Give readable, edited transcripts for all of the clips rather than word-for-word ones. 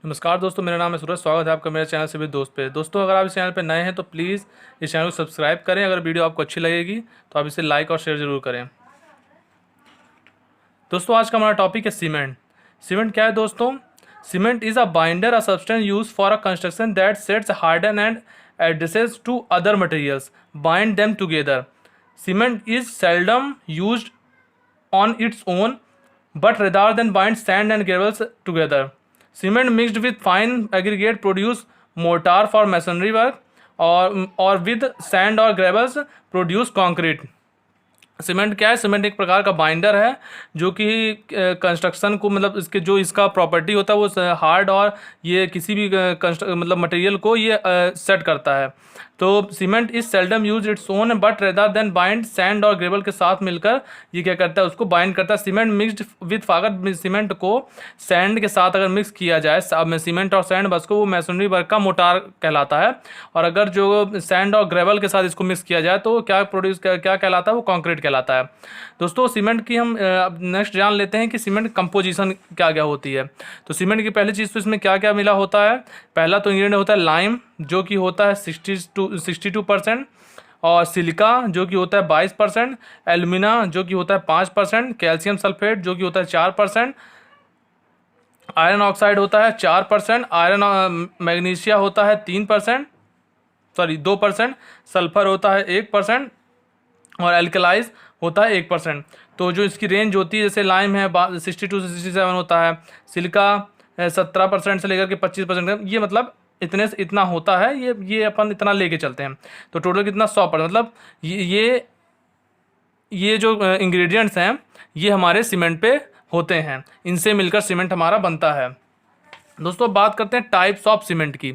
नमस्कार दोस्तों, मेरा नाम है सूरज। स्वागत है आपका मेरे चैनल से भी दोस्त पे। दोस्तों, अगर आप इस चैनल पे नए हैं तो प्लीज़ इस चैनल को सब्सक्राइब करें। अगर वीडियो आपको अच्छी लगेगी तो आप इसे लाइक और शेयर ज़रूर करें। दोस्तों, आज का हमारा टॉपिक है सीमेंट। सीमेंट क्या है दोस्तों? Cement is a binder, a substance use for a construction that sets harden and adheres to other materials bind them together. Cement is seldom used on its own, but rather than bind sand and gravels together. Cement mixed with fine aggregate produce mortar for masonry work, or with sand or gravels produce concrete. Cement क्या है? Cement एक प्रकार का binder है जो कि construction को, मतलब इसके जो इसका प्रॉपर्टी होता है वो हार्ड और ये किसी भी मतलब मटेरियल को ये सेट करता है। तो cement is seldom use its own, but rather than bind sand और ग्रेवल के साथ मिलकर ये क्या करता है, उसको बाइंड करता है। सीमेंट मिक्सड विथ, अगर सीमेंट को सैंड के साथ अगर मिक्स किया जाए, सीमेंट और सैंड बस को, वो मैसनरी वर्क का मोटार कहलाता है। और अगर जो सैंड और ग्रेवल के साथ इसको मिक्स किया जाए तो क्या प्रोड्यूस क्या कहलाता है, वो कंक्रीट कहलाता है। दोस्तों, सीमेंट की हम नेक्स्ट जान लेते हैं कि सीमेंट कंपोजिशन क्या क्या होती है। तो सीमेंट की पहली चीज़ तो इसमें क्या क्या मिला होता है। पहला तो इंग्रेडिएंट होता है लाइम, जो कि होता है 62%, और सिलिका जो कि होता है 22%, एल्यूमिना जो कि होता है 5%, कैल्शियम सल्फेट जो कि होता है 4%, आयरन ऑक्साइड होता है 4%, आयरन मैग्नीशिया होता है 3%, सॉरी 2%, सल्फर होता है 1%, और एल्कलाइज होता है 1%। तो जो इसकी रेंज होती है, जैसे लाइम है 62 से 67 होता है, सिलिका 17% से लेकर के 25%, ये मतलब इतने से इतना होता है। ये अपन इतना लेके चलते हैं। तो टोटल कितना 100%, मतलब ये जो इंग्रेडिएंट्स हैं ये हमारे सीमेंट पे होते हैं। इनसे मिलकर सीमेंट हमारा बनता है। दोस्तों, बात करते हैं टाइप्स ऑफ सीमेंट की।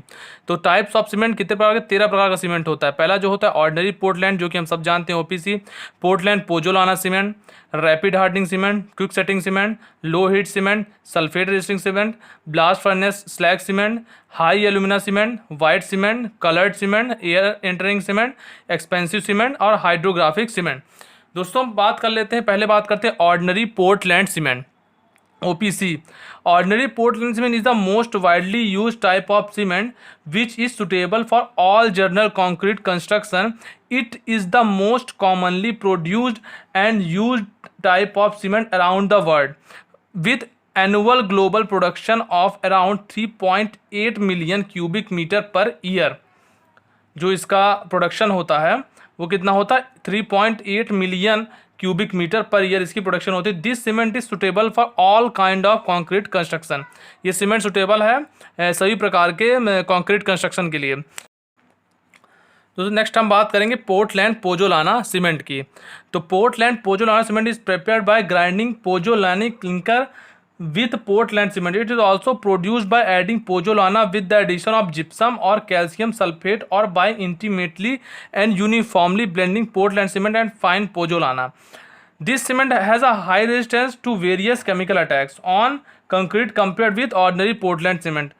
तो टाइप्स ऑफ सीमेंट कितने प्रकार के? 13 प्रकार का सीमेंट होता है। पहला जो होता है ऑर्डिनरी पोर्टलैंड, जो कि हम सब जानते हैं, OPC. Portland pozzolana cement, rapid hardening cement, quick setting cement, low heat cement, sulphate resisting cement, blast furnace slag cement, high alumina cement, white cement, coloured cement, air entering cement, expensive cement और hydrographic cement. दोस्तों, बात कर लेते हैं, पहले बात करते हैं ordinary Portland cement, OPC. Ordinary Portland cement is the most widely used type of cement which is suitable for all general concrete construction. It is the most commonly produced and used type of cement around the world, with annual global production of around 3.8 million cubic meter per year. जो इसका production होता है वो कितना होता है? 3.8 million cubic metre per year इसकी production होती है। This cement is suitable for all kind of concrete construction. ये सीमेंट सुटेबल है सभी प्रकार के कंक्रीट कंस्ट्रक्शन के लिए। तो नेक्स्ट हम बात करेंगे पोर्टलैंड पोजोलाना सीमेंट की। तो Portland pozzolana cement is prepared by grinding pozzolanic clinker with Portland cement. It is also produced by adding pozzolana with the addition of gypsum or calcium sulfate, or by intimately and uniformly blending Portland cement and fine pozzolana. This cement has a high resistance to various chemical attacks on concrete compared with ordinary Portland cement.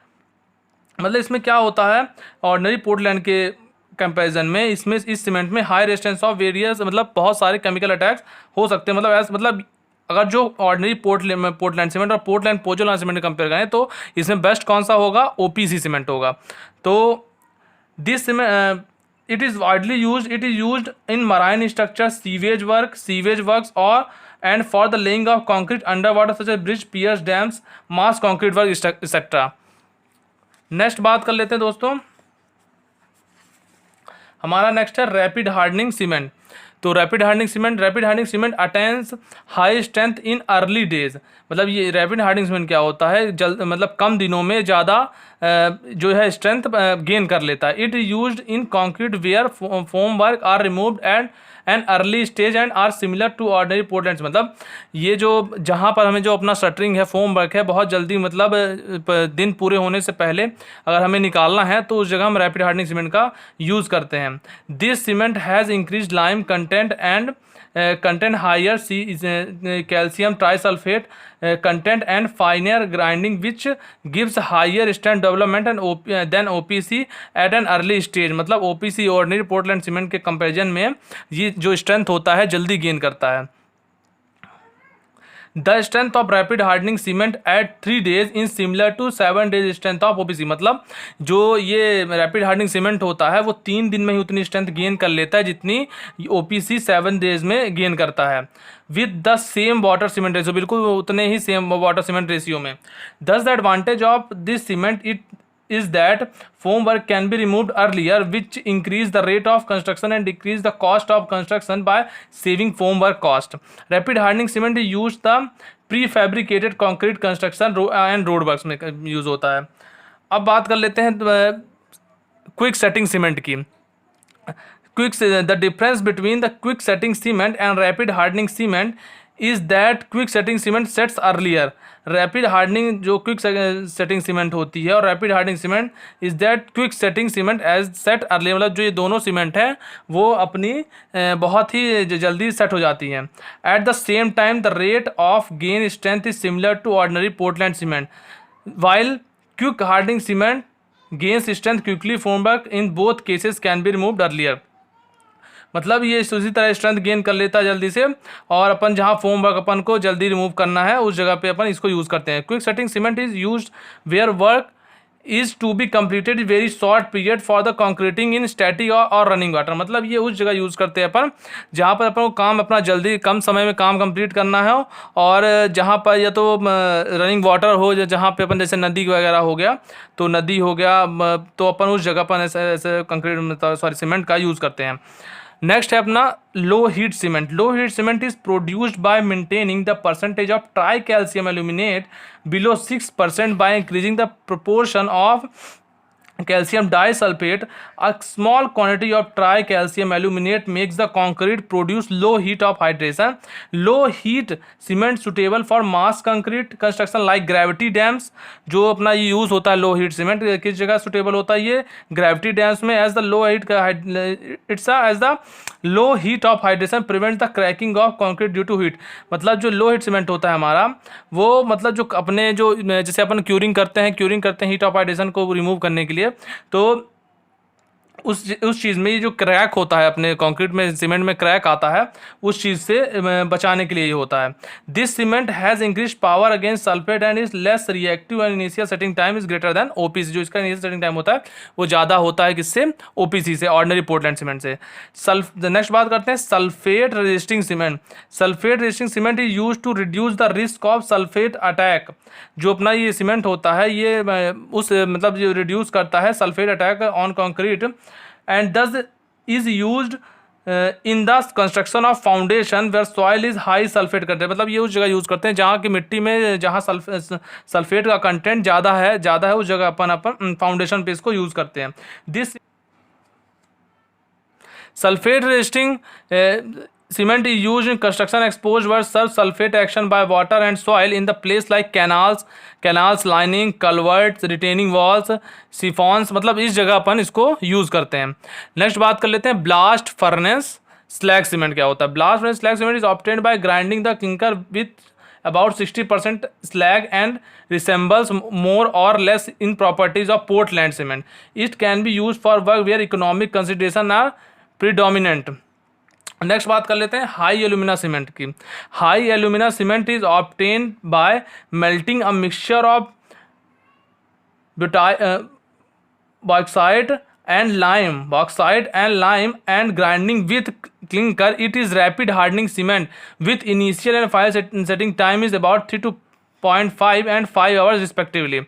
मतलब इसमें क्या होता है, ordinary Portland के comparison में इसमें इस cement में हाई रेजिस्टेंस ऑफ वेरियस, मतलब बहुत सारे केमिकल अटैक्स हो सकते हैं। मतलब अगर जो ऑर्डिनरी पोर्टलैंड सीमेंट और पोर्टलैंड पोजोलाना सीमेंट कंपेयर करें तो इसमें बेस्ट कौन सा होगा? OPC सीमेंट होगा। तो this cement it is widely use, it is use in marine structure, sewage works और and for the laying of concrete under water such as bridge, piers, dams, mass concrete work etcetera. Next बात कर लेते हैं दोस्तों, हमारा next है rapid hardening cement. तो rapid hardening cement attains high strength in early days. मतलब ये रैपिड हार्डनिंग सीमेंट क्या होता है, मतलब कम दिनों में ज़्यादा जो है स्ट्रेंथ गेन कर लेता है। It used in concrete where form work are removed at an early stage and are similar to ordinary Portland. मतलब ये जो जहाँ पर हमें जो अपना शटरिंग है, फोम वर्क है, बहुत जल्दी मतलब दिन पूरे होने से पहले अगर हमें निकालना है तो उस जगह हम रैपिड हार्डनिंग सीमेंट का यूज़ करते हैं। This cement has increase lime content and contain higher calcium trisulfate content and finer grinding, which gives higher strength development and than OPC at an early stage. मतलब OPC ordinary Portland cement के comparison में ये जो strength होता है जल्दी gain करता है। The strength of rapid hardening cement at 3 days in similar to 7 days strength of OPC. मतलब जो ये रैपिड हार्डनिंग सीमेंट होता है वो 3 दिन में ही उतनी स्ट्रेंथ गेन कर लेता है जितनी ओपीसी 7 days में गेन करता है with the same water cement ratio, बिल्कुल उतने ही सेम वाटर सीमेंट रेशियो में। दस the advantage of this cement it is that foam work can be removed earlier, which increase the rate of construction and decrease the cost of construction by saving foam work cost. Rapid hardening cement is used the prefabricated concrete construction and road works में use होता है। अब बात कर लेते हैं quick setting cement की। The difference between the quick setting cement and rapid hardening cement is that quick setting cement sets earlier. Rapid hardening जो क्विक सेटिंग सीमेंट होती है और rapid hardening cement is that quick setting cement as set earlier, मतलब जो ये दोनों cement हैं वो अपनी बहुत ही जल्दी सेट हो जाती हैं। At the same time the rate of gain strength is similar to ordinary Portland cement while quick hardening cement gains strength quickly form work in both cases can be removed earlier. मतलब ये उसी तरह strength gain कर लेता है जल्दी से, और अपन जहाँ फोम वर्क अपन को जल्दी रिमूव करना है उस जगह पे अपन इसको यूज़ करते हैं। Quick setting cement is used where work is to be completed very short period for the concreting in static और रनिंग वाटर। मतलब ये उस जगह यूज़ करते हैं अपन जहाँ पर अपन को काम अपना जल्दी कम समय में काम कंप्लीट करना है, और जहाँ पर या तो रनिंग वाटर हो, जहाँ पे अपन जैसे नदी वगैरह हो गया तो नदी हो गया, तो अपन उस जगह पर ऐसे कंक्रीट सॉरी सीमेंट का यूज़ करते हैं। नेक्स्ट है अपना लो heat cement. Low heat cement is produced by maintaining the percentage of try calcium aluminate below 6% by increasing the proportion of calcium disulfate. A small quantity of tricalcium aluminate makes the concrete produce low heat of hydration. Low heat cement suitable for mass concrete construction like gravity dams. जो अपना ये use होता है लो heat cement किस जगह suitable होता है, ये ग्रेविटी डैम्स में as the low heat its as the low heat of hydration prevent the cracking of concrete due to heat. मतलब जो लो हीट सीमेंट होता है हमारा वो मतलब जो अपने जो जैसे अपन क्यूरिंग करते हैं हीट ऑफ हाइड्रेशन को रिमूव करने के लिए, तो उस चीज़ में ये जो क्रैक होता है अपने कंक्रीट में सीमेंट में क्रैक आता है उस चीज़ से बचाने के लिए ये होता है। This cement has increase power against sulphate and is less reactive and initial setting time is greater than OPC. जो इसका इनिशियल सेटिंग टाइम होता है वो ज़्यादा होता है किससे, ओपीसी से, ऑर्डिनरी पोर्टलैंड सीमेंट से। नेक्स्ट बात करते हैं sulphate resisting cement. Sulphate resisting cement is use to reduce the risk of sulphate attack. जो अपना ये सीमेंट होता है ये उस मतलब जो रिड्यूस करता है sulphate attack on concrete and this is used in the construction of foundation where soil is high sulphate content. मतलब ये उस जगह यूज़ करते हैं जहाँ की मिट्टी में जहाँ सल्फेट का कंटेंट ज़्यादा है उस जगह अपन फाउंडेशन पे इसको यूज़ करते हैं। This sulphate resisting cement is used in construction exposed where serve sulfate action by water and soil in the place like canals lining culverts retaining walls siphons। मतलब इस जगह अपन इसको यूज़ करते हैं। नेक्स्ट बात कर लेते हैं ब्लास्ट फर्नेस स्लैग सीमेंट क्या होता है। Blast furnace slag cement is obtained by grinding the clinker with about 60% slag and resembles more or less in properties of Portland cement. It can be used for work where economic consideration are predominant. Next बात कर लेते हैं high alumina cement की। High alumina cement is obtained by melting a mixture of bauxite and lime and grinding with clinker. It is rapid hardening cement with initial and final setting time is about 3.5 and 5 hours respectively.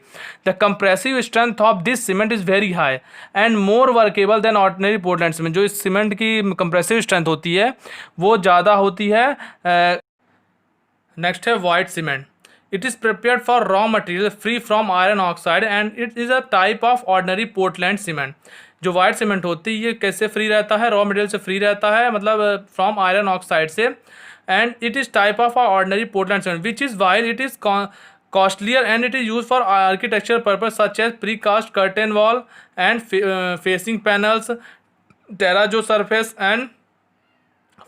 The compressive strength of this cement is very high and more workable than ordinary Portland cement. जो इस cement की compressive strength होती है वो ज़्यादा होती है। Next है white cement. It is prepared for raw material free from iron oxide and it is a type of ordinary Portland cement. जो वाइट सीमेंट होती है ये कैसे फ्री रहता है, रॉ मटेरियल से फ्री रहता है, मतलब फ्रॉम आयरन ऑक्साइड से, and it is type of ordinary Portland cement which is while it is costlier and it is used for architecture purpose such as precast curtain wall and facing panels, terrazzo surface and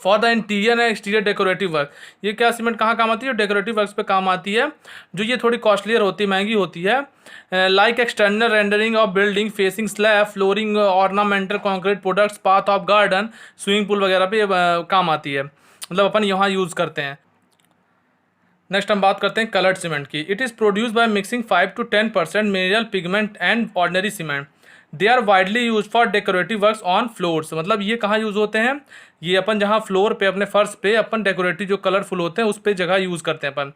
for the interior and exterior decorative work. ये क्या cement कहाँ काम आती है, decorative works पे काम आती है, जो ये थोड़ी कॉस्टलियर होती है, महंगी होती है। Like external rendering of building, facing slab, flooring, ornamental concrete products, path of garden, swimming pool वगैरह पे काम आती है, मतलब अपन यहाँ यूज़ करते हैं। नेक्स्ट हम बात करते हैं कलर्ड सीमेंट की। It is produce by mixing 5 to 10% mineral pigment and ordinary cement. They are widely use for decorative works on floors. मतलब ये कहाँ यूज़ होते हैं, ये अपन जहाँ फ्लोर पे अपने फर्श पे अपन डेकोरेटिव जो कलरफुल होते हैं उस पे जगह यूज़ करते हैं अपन।